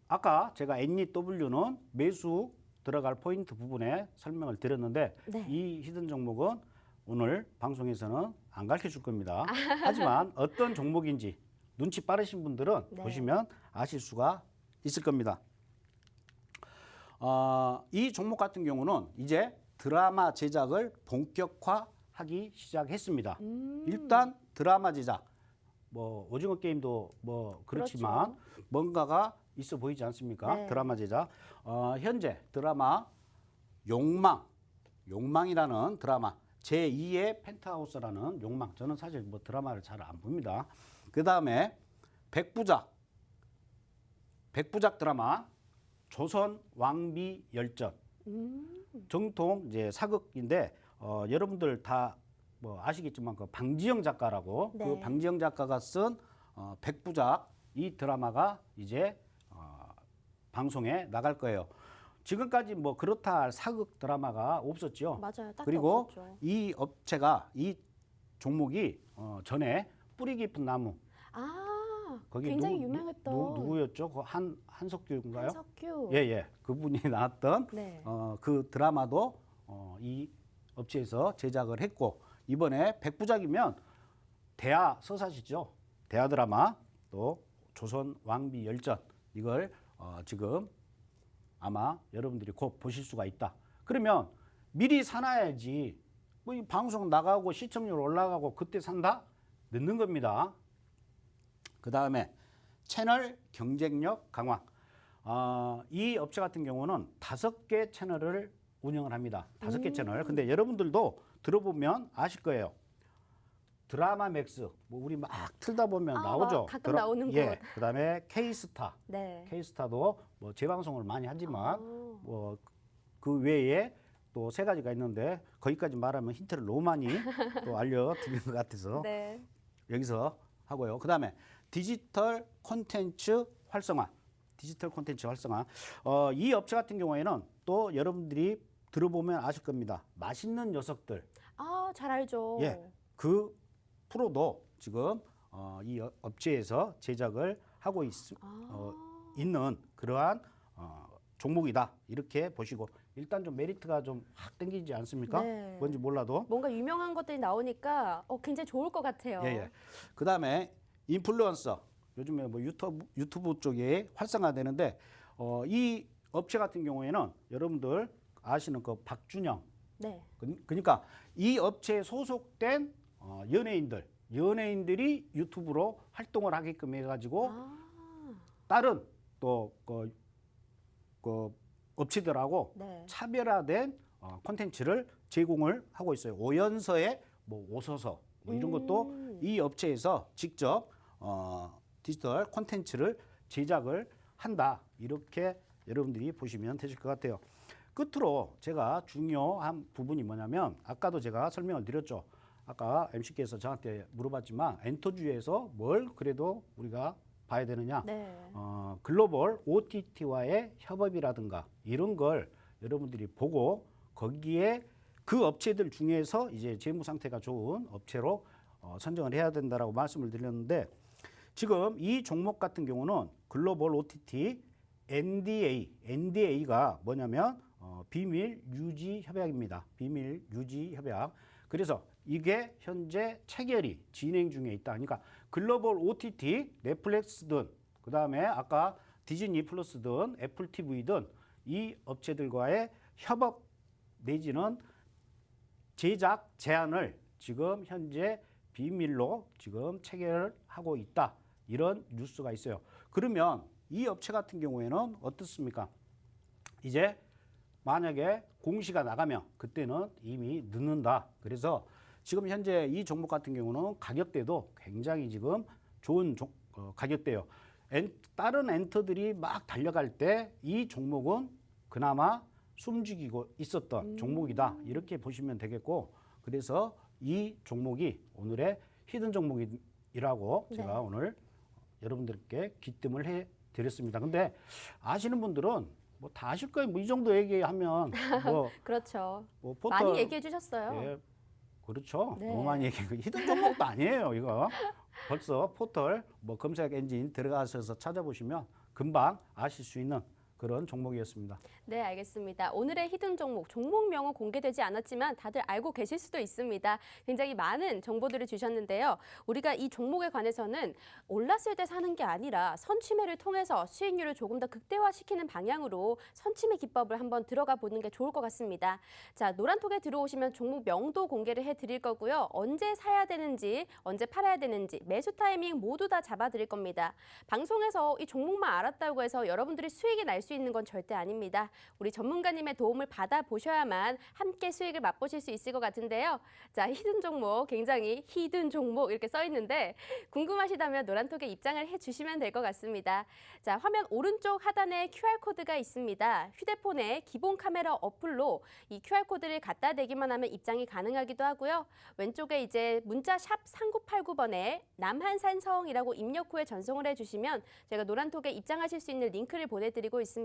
아까 제가 NEW는 매수 들어갈 포인트 부분에 설명을 드렸는데 네. 이 히든 종목은 오늘 방송에서는 안 가르쳐 줄 겁니다. 하지만 어떤 종목인지 눈치 빠르신 분들은 네. 보시면 아실 수가 있을 겁니다. 이 종목 같은 경우는 이제 드라마 제작을 본격화하기 시작했습니다. 일단 드라마 제작, 뭐 오징어 게임도 뭐 그렇지만 그렇죠. 뭔가가 있어 보이지 않습니까? 네. 드라마 제작. 현재 드라마 욕망이라는 드라마 제2의 펜트하우스라는 욕망. 저는 사실 뭐 드라마를 잘 안 봅니다. 그 다음에 백부작 드라마 조선 왕비 열전. 정통 이제 사극인데 여러분들 다 뭐 아시겠지만 그 방지영 작가라고 네. 그 방지영 작가가 쓴 백부작 이 드라마가 이제 방송에 나갈 거예요. 지금까지 뭐 그렇다 할 사극 드라마가 없었죠. 맞아요. 딱히 그리고 없었죠. 이 업체가 이 종목이 전에 뿌리 깊은 나무 거기 굉장히 유명했던 누구였죠? 그 한석규인가요? 한석규. 예. 그분이 나왔던 네. 그 드라마도 이 업체에서 제작을 했고 이번에 백부작이면 대하 서사시죠. 대하 드라마 또 조선 왕비 열전 이걸 지금 아마 여러분들이 곧 보실 수가 있다. 그러면 미리 사놔야지 뭐 이 방송 나가고 시청률 올라가고 그때 산다? 늦는 겁니다. 그 다음에 채널 경쟁력 강화. 이 업체 같은 경우는 5개 채널을 운영을 합니다. 5개 채널. 근데 여러분들도 들어보면 아실 거예요. 드라마 맥스. 뭐 우리 막 틀다 보면 나오죠. 가끔 나오는 곳. 예. 그다음에 K스타. 네. K스타도 뭐 재방송을 많이 하지만 아. 뭐 그 외에 또 3가지가 있는데 거기까지 말하면 힌트를 너무 많이 또 알려드리는 것 같아서 네. 여기서 하고요. 그다음에 디지털 콘텐츠 활성화. 이 업체 같은 경우에는 또 여러분들이 들어보면 아실 겁니다. 맛있는 녀석들. 잘 알죠. 예. 그 프로도 지금 이 업체에서 제작을 하고 있는 그러한 종목이다. 이렇게 보시고 일단 좀 메리트가 좀 확 땡기지 않습니까? 네. 뭔지 몰라도. 뭔가 유명한 것들이 나오니까 굉장히 좋을 것 같아요. 예. 그다음에 인플루언서. 요즘에 뭐 유튜브 쪽에 활성화되는데 이 업체 같은 경우에는 여러분들 아시는 그 박준영. 네. 그러니까 이 업체에 소속된 연예인들이 유튜브로 활동을 하게끔 해가지고 다른 또 그 업체들하고 네. 차별화된 콘텐츠를 제공을 하고 있어요. 오연서의 뭐 오서서 뭐 이런 것도 이 업체에서 직접 디지털 콘텐츠를 제작을 한다. 이렇게 여러분들이 보시면 되실 것 같아요. 끝으로 제가 중요한 부분이 뭐냐면 아까도 제가 설명을 드렸죠. 아까 MC께서 저한테 물어봤지만 엔터주에서 뭘 그래도 우리가 봐야 되느냐. 네. 글로벌 OTT와의 협업이라든가 이런 걸 여러분들이 보고 거기에 그 업체들 중에서 이제 재무 상태가 좋은 업체로 선정을 해야 된다라고 말씀을 드렸는데 지금 이 종목 같은 경우는 글로벌 OTT NDA가 뭐냐면 비밀 유지 협약입니다. 비밀 유지 협약. 그래서 이게 현재 체결이 진행 중에 있다. 그러니까 글로벌 OTT, 넷플릭스든 그다음에 아까 디즈니 플러스든 애플 TV든 이 업체들과의 협업 내지는 제작 제한을 지금 현재 비밀로 지금 체결하고 있다. 이런 뉴스가 있어요. 그러면 이 업체 같은 경우에는 어떻습니까? 이제 만약에 공시가 나가면 그때는 이미 늦는다. 그래서 지금 현재 이 종목 같은 경우는 가격대도 굉장히 지금 좋은 가격대예요. 다른 엔터들이 막 달려갈 때 이 종목은 그나마 숨죽이고 있었던 종목이다. 이렇게 보시면 되겠고, 그래서 이 종목이 오늘의 히든 종목이라고 네. 제가 오늘 여러분들께 기뜸을 해드렸습니다. 근데 아시는 분들은 뭐 다 아실 거예요. 뭐 이 정도 얘기하면 뭐, 그렇죠. 뭐 포털, 많이 얘기해 주셨어요. 예, 그렇죠. 네. 너무 많이 얘기해. 히든 종목도 아니에요, 이거. 벌써 포털 뭐 검색 엔진 들어가셔서 찾아보시면 금방 아실 수 있는 그런 종목이었습니다. 네, 알겠습니다. 오늘의 히든 종목, 종목명은 공개되지 않았지만 다들 알고 계실 수도 있습니다. 굉장히 많은 정보들을 주셨는데요. 우리가 이 종목에 관해서는 올랐을 때 사는 게 아니라 선취매를 통해서 수익률을 조금 더 극대화시키는 방향으로 선취매 기법을 한번 들어가 보는 게 좋을 것 같습니다. 자, 노란톡에 들어오시면 종목명도 공개를 해드릴 거고요. 언제 사야 되는지, 언제 팔아야 되는지, 매수 타이밍 모두 다 잡아드릴 겁니다. 방송에서 이 종목만 알았다고 해서 여러분들이 수익이 날 수 있는 건 절대 아닙니다. 우리 전문가님의 도움을 받아보셔야만 함께 수익을 맛보실 수 있을 것 같은데요. 자, 히든 종목, 굉장히 히든 종목 이렇게 써 있는데 궁금하시다면 노란톡에 입장을 해주시면 될 것 같습니다. 자, 화면 오른쪽 하단에 QR코드가 있습니다. 휴대폰에 기본 카메라 어플로 이 QR코드를 갖다 대기만 하면 입장이 가능하기도 하고요. 왼쪽에 이제 문자 샵 3989번에 남한산성이라고 입력 후에 전송을 해주시면 제가 노란톡에 입장하실 수 있는 링크를 보내드리고 있습니다.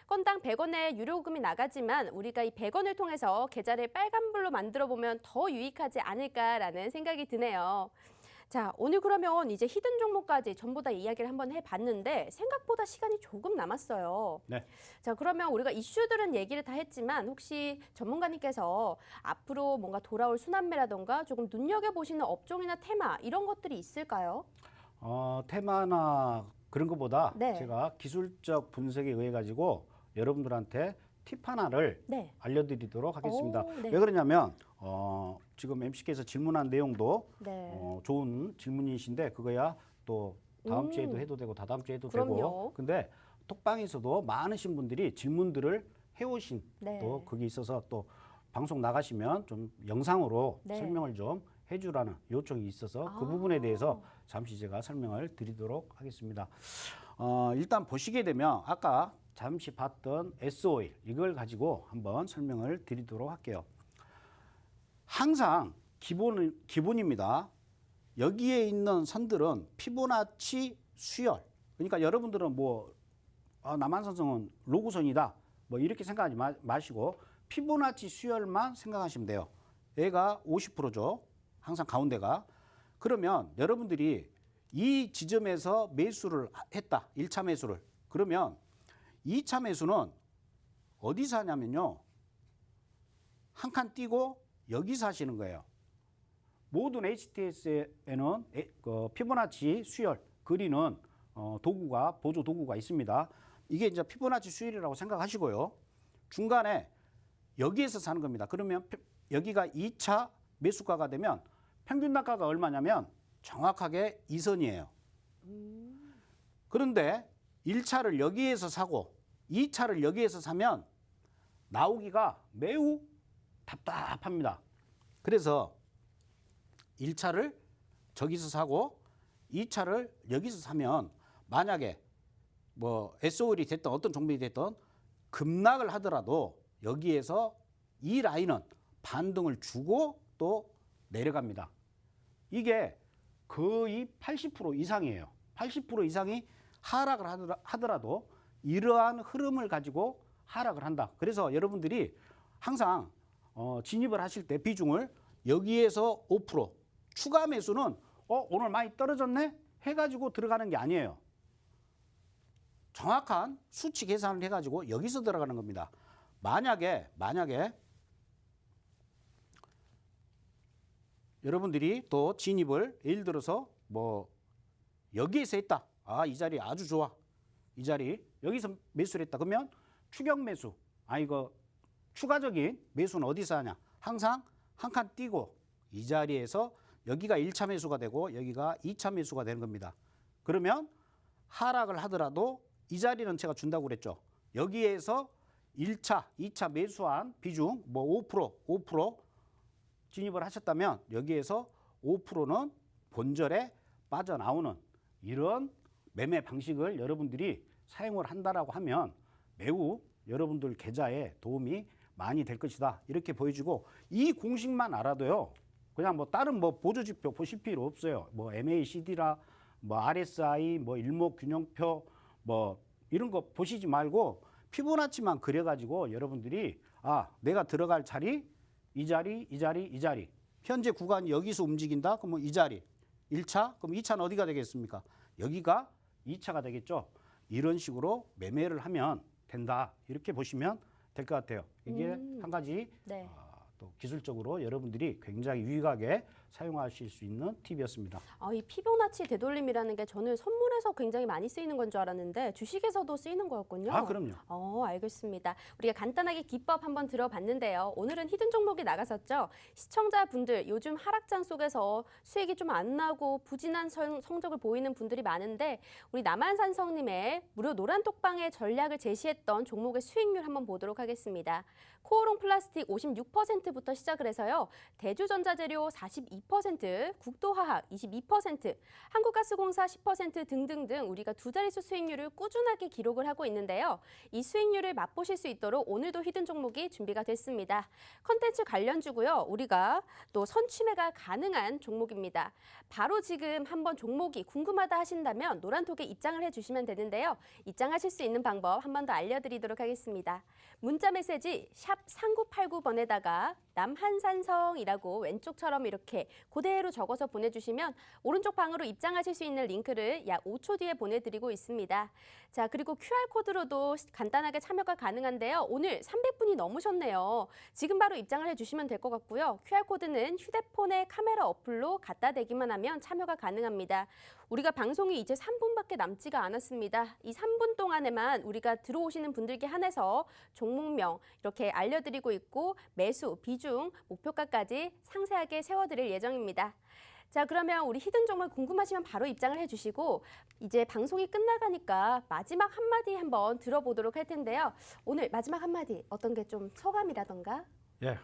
건당 100원의 유료금이 나가지만 우리가 이 100원을 통해서 계좌를 빨간불로 만들어 보면 더 유익하지 않을까라는 생각이 드네요. 자, 오늘 그러면 이제 히든 종목까지 전부 다 이야기를 한번 해봤는데 생각보다 시간이 조금 남았어요. 네. 자, 그러면 우리가 이슈들은 얘기를 다 했지만 혹시 전문가님께서 앞으로 뭔가 돌아올 순환매라던가 조금 눈여겨보시는 업종이나 테마 이런 것들이 있을까요? 테마나 그런 것보다 네. 제가 기술적 분석에 의해 가지고 여러분들한테 팁 하나를 네. 알려드리도록 하겠습니다. 오, 네. 왜 그러냐면 지금 MC께서 질문한 내용도 네. 좋은 질문이신데 그거야 또 다음 주에도 해도 되고 다다음 주에 해도 그럼요. 되고, 근데 톡방에서도 많으신 분들이 질문들을 해오신 네. 또 그게 있어서 또 방송 나가시면 좀 영상으로 네. 설명을 좀 해주라는 요청이 있어서 그 아. 부분에 대해서 잠시 제가 설명을 드리도록 하겠습니다. 일단 보시게 되면 아까 잠시 봤던 SO일 이걸 가지고 한번 설명을 드리도록 할게요. 항상 기본입니다. 여기에 있는 선들은 피보나치 수열. 그러니까 여러분들은 뭐 남한산성은 로구선이다 뭐 이렇게 생각하지 마시고 피보나치 수열만 생각하시면 돼요. 얘가 50%죠. 항상 가운데가. 그러면 여러분들이 이 지점에서 매수를 했다. 1차 매수를. 그러면 2차 매수는 어디서 하냐면요. 한 칸 띄고 여기서 하시는 거예요. 모든 HTS에는 피보나치 수열 그리는 도구가 보조 도구가 있습니다. 이게 이제 피보나치 수열이라고 생각하시고요. 중간에 여기에서 사는 겁니다. 그러면 여기가 2차 매수가가 되면 평균 단가가 얼마냐면 정확하게 2선이에요. 그런데 1차를 여기에서 사고 2차를 여기에서 사면 나오기가 매우 답답합니다. 그래서 1차를 저기서 사고 2차를 여기서 사면 만약에 뭐 SOL이 됐던 어떤 종목이 됐던 급락을 하더라도 여기에서 이 라인은 반등을 주고 또 내려갑니다. 이게 거의 80% 이상이에요. 80% 이상이 하락을 하더라도 이러한 흐름을 가지고 하락을 한다. 그래서 여러분들이 항상 진입을 하실 때 비중을 여기에서 5% 추가 매수는 오늘 많이 떨어졌네 해가지고 들어가는 게 아니에요. 정확한 수치 계산을 해가지고 여기서 들어가는 겁니다. 만약에 여러분들이 또 진입을 예를 들어서 뭐 여기에서 했다. 이 자리 아주 좋아. 이 자리 여기서 매수를 했다. 그러면 추격 매수. 이거 추가적인 매수는 어디서 하냐. 항상 한 칸 띄고 이 자리에서 여기가 1차 매수가 되고 여기가 2차 매수가 되는 겁니다. 그러면 하락을 하더라도 이 자리는 제가 준다고 그랬죠. 여기에서 1차, 2차 매수한 비중 뭐 5% 진입을 하셨다면 여기에서 5%는 본절에 빠져나오는 이런 매매 방식을 여러분들이 사용을 한다라고 하면 매우 여러분들 계좌에 도움이 많이 될 것이다. 이렇게 보여주고 이 공식만 알아도요. 그냥 뭐 다른 뭐 보조지표 보실 필요 없어요. 뭐 MACD라 뭐 RSI 뭐 일목균형표 뭐 이런 거 보시지 말고 피보나치만 그려가지고 여러분들이 아 내가 들어갈 자리 이 자리 이 자리 이 자리 현재 구간이 여기서 움직인다 그러면 이 자리 1차 그럼 2차는 어디가 되겠습니까? 여기가 2차가 되겠죠. 이런 식으로 매매를 하면 된다. 이렇게 보시면 될 것 같아요. 이게 한 가지 네. 또 기술적으로 여러분들이 굉장히 유익하게 사용하실 수 있는 팁이었습니다. 이 피보나치 되돌림이라는 게 저는 선물에서 굉장히 많이 쓰이는 건 줄 알았는데 주식에서도 쓰이는 거였군요. 아, 그럼요. 알겠습니다. 우리가 간단하게 기법 한번 들어봤는데요. 오늘은 히든 종목이 나갔었죠. 시청자분들 요즘 하락장 속에서 수익이 좀 안 나고 부진한 성적을 보이는 분들이 많은데 우리 남한산성님의 무료 노란톡방의 전략을 제시했던 종목의 수익률 한번 보도록 하겠습니다. 코오롱 플라스틱 56%부터 시작을 해서요. 대주전자재료 42%, 국도화학 22%, 한국가스공사 10% 등등등 우리가 두 자릿수 수익률을 꾸준하게 기록을 하고 있는데요. 이 수익률을 맛보실 수 있도록 오늘도 히든 종목이 준비가 됐습니다. 컨텐츠 관련주고요. 우리가 또 선취매가 가능한 종목입니다. 바로 지금 한번 종목이 궁금하다 하신다면 노란톡에 입장을 해주시면 되는데요. 입장하실 수 있는 방법 한 번 더 알려드리도록 하겠습니다. 문자 메시지 샵 3989번에다가 남한산성이라고 왼쪽처럼 이렇게 그대로 적어서 보내주시면 오른쪽 방으로 입장하실 수 있는 링크를 약 5초 뒤에 보내드리고 있습니다. 자, 그리고 QR코드로도 간단하게 참여가 가능한데요. 오늘 300분이 넘으셨네요. 지금 바로 입장을 해주시면 될 것 같고요. QR코드는 휴대폰의 카메라 어플로 갖다 대기만 하면 참여가 가능합니다. 우리가 방송이 이제 3분밖에 남지가 않았습니다. 이 3분 동안에만 우리가 들어오시는 분들께 한해서 종목명 이렇게 알려드리고 있고 매수, 비중, 목표가까지 상세하게 세워드릴 예정입니다. 자, 그러면 우리 히든 종목 궁금하시면 바로 입장을 해주시고 이제 방송이 끝나가니까 마지막 한마디 한번 들어보도록 할 텐데요. 오늘 마지막 한마디 어떤 게 좀 소감이라던가? 예,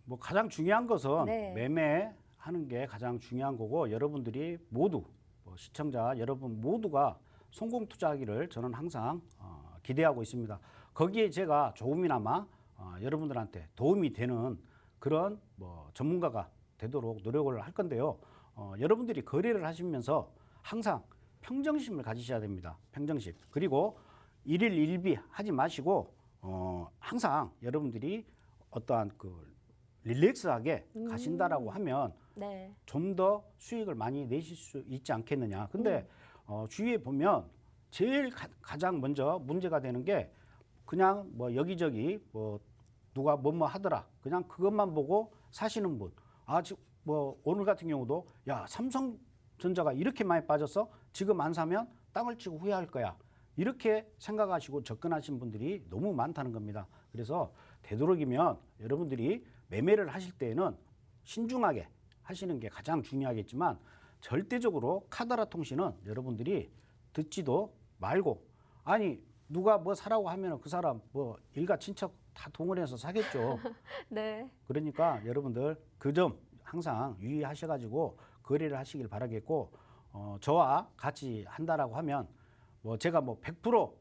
뭐 가장 중요한 것은 네. 매매하는 게 가장 중요한 거고 여러분들이 모두 뭐 시청자 여러분 모두가 성공 투자하기를 저는 항상 기대하고 있습니다. 거기에 제가 조금이나마 여러분들한테 도움이 되는 그런 뭐 전문가가 되도록 노력을 할 건데요. 여러분들이 거래를 하시면서 항상 평정심을 가지셔야 됩니다. 평정심. 그리고 일일 일비 하지 마시고 항상 여러분들이 어떠한 그 릴렉스하게 가신다라고 하면 네. 좀 더 수익을 많이 내실 수 있지 않겠느냐. 근데 주위에 보면 제일 가장 먼저 문제가 되는 게 그냥 뭐 여기저기 뭐 누가 뭐뭐 하더라. 그냥 그것만 보고 사시는 분. 지금 뭐 오늘 같은 경우도 야, 삼성전자가 이렇게 많이 빠졌어? 지금 안 사면 땅을 치고 후회할 거야. 이렇게 생각하시고 접근하신 분들이 너무 많다는 겁니다. 그래서 되도록이면 여러분들이 매매를 하실 때에는 신중하게 하시는 게 가장 중요하겠지만 절대적으로 카더라 통신은 여러분들이 듣지도 말고 아니 누가 뭐 사라고 하면 그 사람 뭐 일가 친척 다 동원해서 사겠죠. 네. 그러니까 여러분들 그 점 항상 유의하셔가지고 거래를 하시길 바라겠고 저와 같이 한다라고 하면 뭐 제가 뭐 100%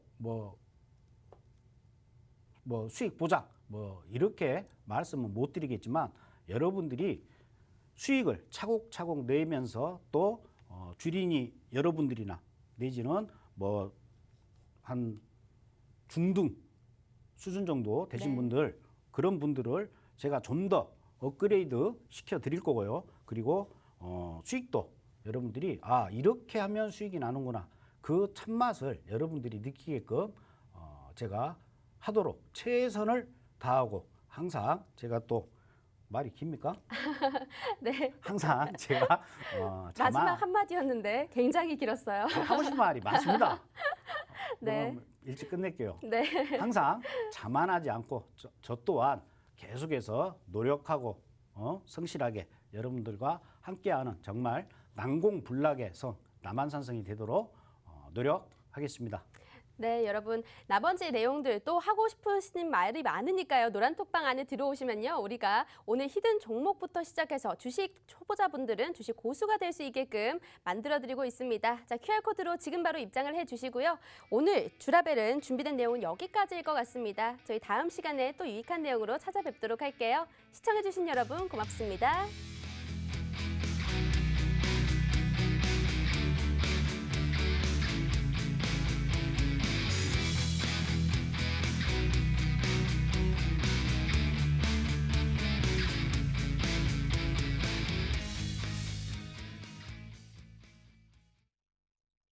뭐 수익 보장 뭐 이렇게 말씀은 못 드리겠지만 여러분들이 수익을 차곡차곡 내면서 또 주린이 여러분들이나 내지는 뭐 한 중등 수준 정도 되신 네. 분들 그런 분들을 제가 좀 더 업그레이드 시켜 드릴 거고요. 그리고 수익도 여러분들이 이렇게 하면 수익이 나는구나. 그 참맛을 여러분들이 느끼게끔 제가 하도록 최선을 다하고 항상 제가 또 말이 깁니까? 네. 항상 제가 마지막 한마디였는데 굉장히 길었어요. 하고 싶은 말이 많습니다. 네. 그럼 일찍 끝낼게요. 네. 항상 자만하지 않고 저 또한 계속해서 노력하고 성실하게 여러분들과 함께하는 정말 난공불락의 성 남한산성이 되도록 노력하겠습니다. 네, 여러분 나머지 내용들 또 하고 싶으신 말이 많으니까요. 노란톡방 안에 들어오시면요. 우리가 오늘 히든 종목부터 시작해서 주식 초보자분들은 주식 고수가 될 수 있게끔 만들어드리고 있습니다. 자, QR코드로 지금 바로 입장을 해주시고요. 오늘 주라벨은 준비된 내용은 여기까지일 것 같습니다. 저희 다음 시간에 또 유익한 내용으로 찾아뵙도록 할게요. 시청해주신 여러분 고맙습니다.